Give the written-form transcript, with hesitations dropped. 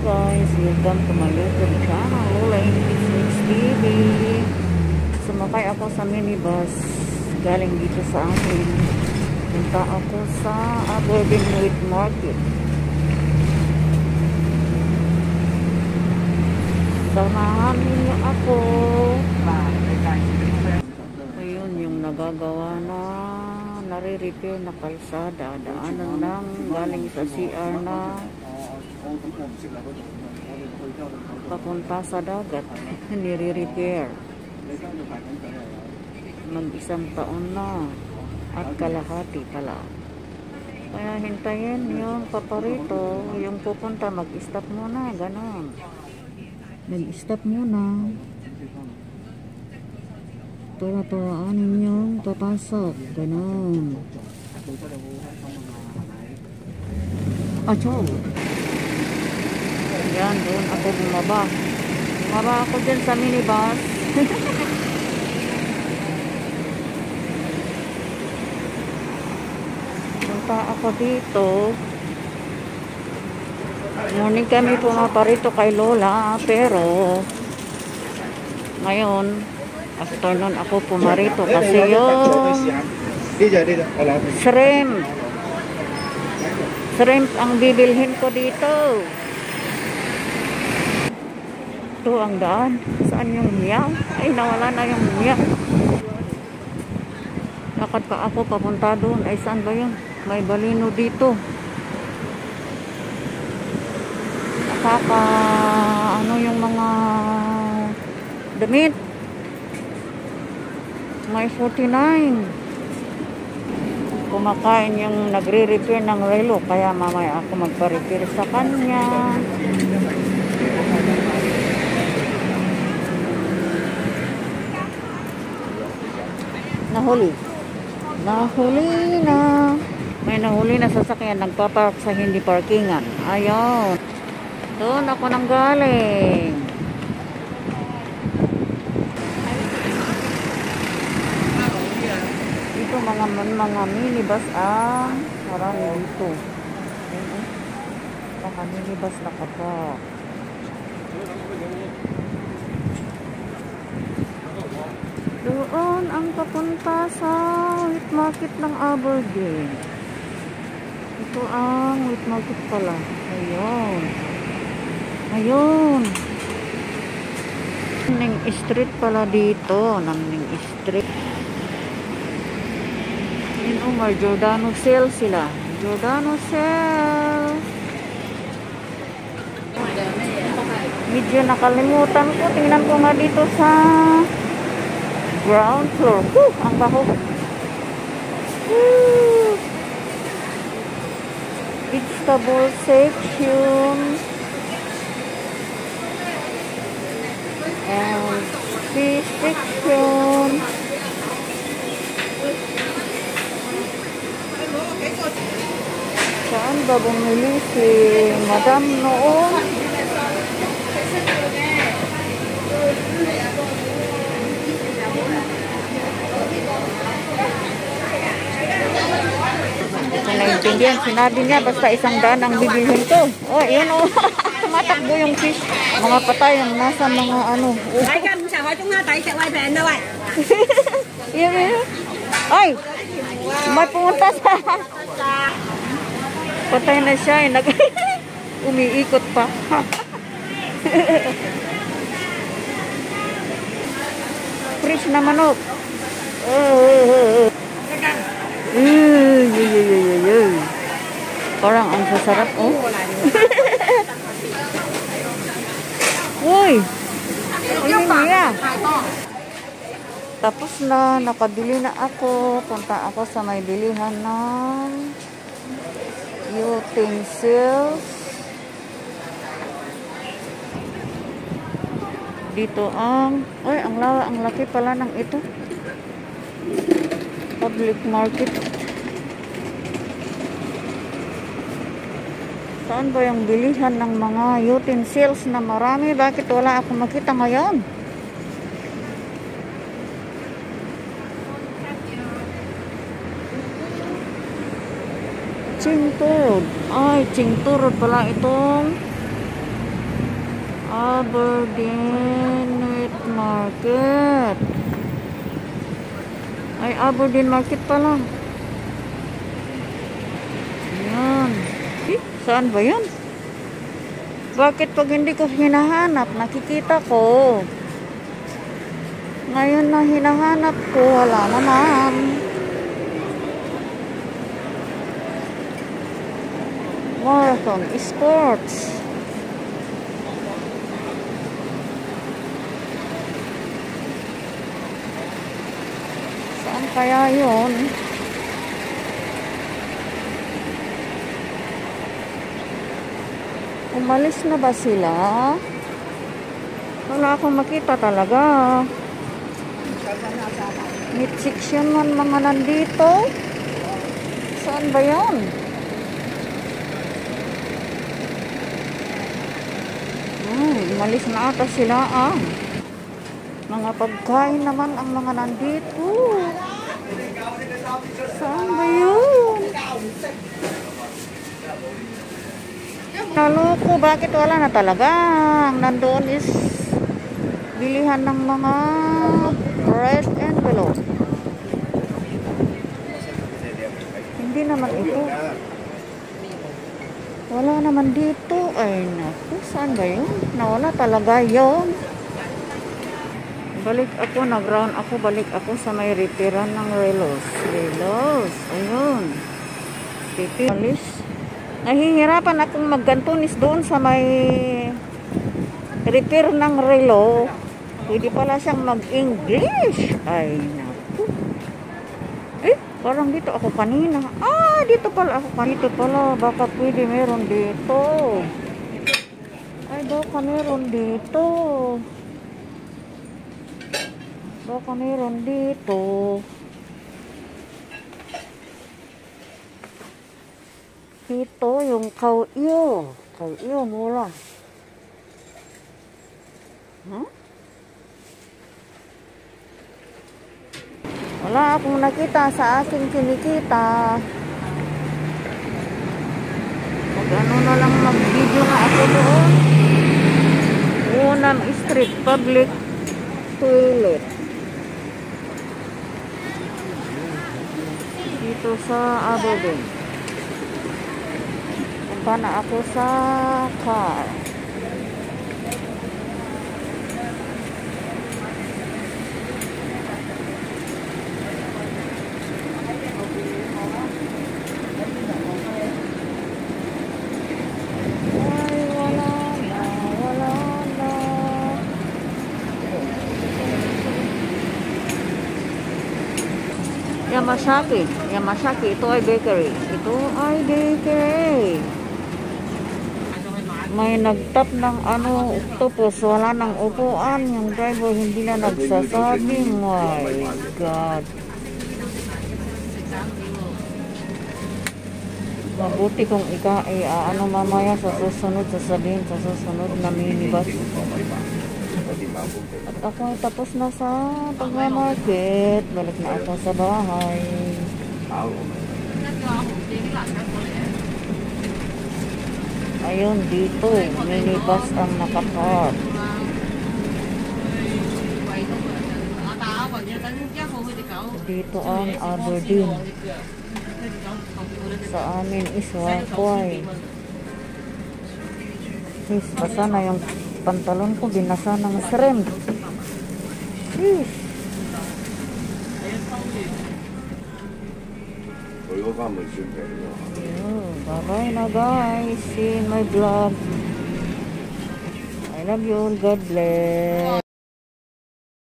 guys, welcome to my YouTube channel, English TV. Sumakay ako sa minibus galing dito sa akin. Punta ako sa Aberdeen Wheat Market. Samahan niyo ako. Ayun yung nagagawa na nare-repair na kalsada. Daanan lang galing sa CR na papunta sa dagat. Nire-repair. Mag-isang taon na at kalahati pala. Kaya hintayin yung paparito, yung pupunta, mag-stop muna, ganon. Mag-stop muna. Tura-turaanin yung papasok, ganon. Acho! Yan, doon ako bumaba. Bumaba ako dyan sa minibus. Punta ako dito. Morning kami pumaparito kay Lola, pero ngayon afternoon ako pumarito kasi yung shrimp ang bibilhin ko dito. Ito ang daan. Saan yung miya? Ay, nawala na yung miya. Lakad pa ako papunta doon. Ay, saan ba yun? May balino dito. Ano yung mga damit. May 49. Kumakain yung nagre-repair ng relo. Kaya mamaya ako magpa-repair sa kanya. Nahuli na. May nahuli na sasakyan, nagpapark sa hindi parkingan. Ayun, doon ako nang galing. Dito mga minibus ang marami dito. Mga minibus na kapak. Doon ang papunta sa wheat market ng Aberdeen. Ito ang wheat market pala. Ayun. Namning street pala dito. Namning street. Yun may Giordano sale sila. Giordano sale. Medyo nakalimutan ko. Tingnan ko nga dito sa ground floor. Ang baho. Vegetable section and fish section. Saan ba bumili si Madam noon? Naintindihan, sinabi niya basta 100 ang bibilhin ko. Oh, yun oh. Tumatakbo yung fish. Mga patay ang nasa mga ano. Yun. Ay! May pumunta sa patay na siya. Umiikot pa. Fresh na manok. Parang ang sasarap, oh. Uy! Niya. Tapos na, nakabili na ako. Punta ako sa may bilihan ng utensils. Dito ang laki pala ng ito. Public market. Saan ba yung bilihan ng mga utensils na marami? Bakit wala ako makita ngayon? Chingturod. Ay, Chingturod pala itong Aberdeen Wheat Market. Ay, Aberdeen Market pala. Yan. Saan ba yun? Bakit pag hindi ko hinahanap, nakikita ko? Ngayon na hinahanap ko, wala naman. Marathon Sports. Saan kaya yun? Umalis na ba sila? Wala akong makita talaga. Meat section man mga nandito. Saan ba yun? Umalis na ata sila ah. Mga pagkain naman ang mga nandito. Saan ba yun? Naloko, bakit wala na talaga? Ang nandoon is bilihan ng mga red envelope. Hindi naman ito. Wala naman dito. Ay naku, saan ba yun? Nawala talaga yun. Balik ako, nag-round ako, balik ako sa may retiran ng relos. Relos, ayun. Alis. Nahihirapan akong maggantunis doon sa may repair ng relo. Pwede pala siyang mag-English. Ay, naku. Eh, parang dito ako kanina. Ah, dito pala ako kanina. Dito pala, baka pwede meron dito. Ay, baka meron dito. Baka meron dito. Ito yung kauyo. Kauyo mula. Huh? Wala akong nakita sa aking kinikita. Mag-ano na lang mag-video nga ako doon. Unang Street Public Toilet. Dito sa Aberdeen. Punta na ako sa car. Yamashaki, ito ay bakery. Ito ay bakery. May nagtap ng ano, octopus, wala nang upuan. Yung driver hindi na nagsasabi. My God. Mabuti kung ano mamaya sa susunod, sasabihin sa susunod na minibus. At ako ay tapos na sa pagmamarket. Balik na ako sa bahay. Ayun, dito minibus ang nakapark. Dito ang Aberdeen. Sa amin is Wakway. Sis, basa na yung pantalon ko, binasa ng shrimp. Sis. Bye-bye na guys. See you in my vlog. I love you all. God bless.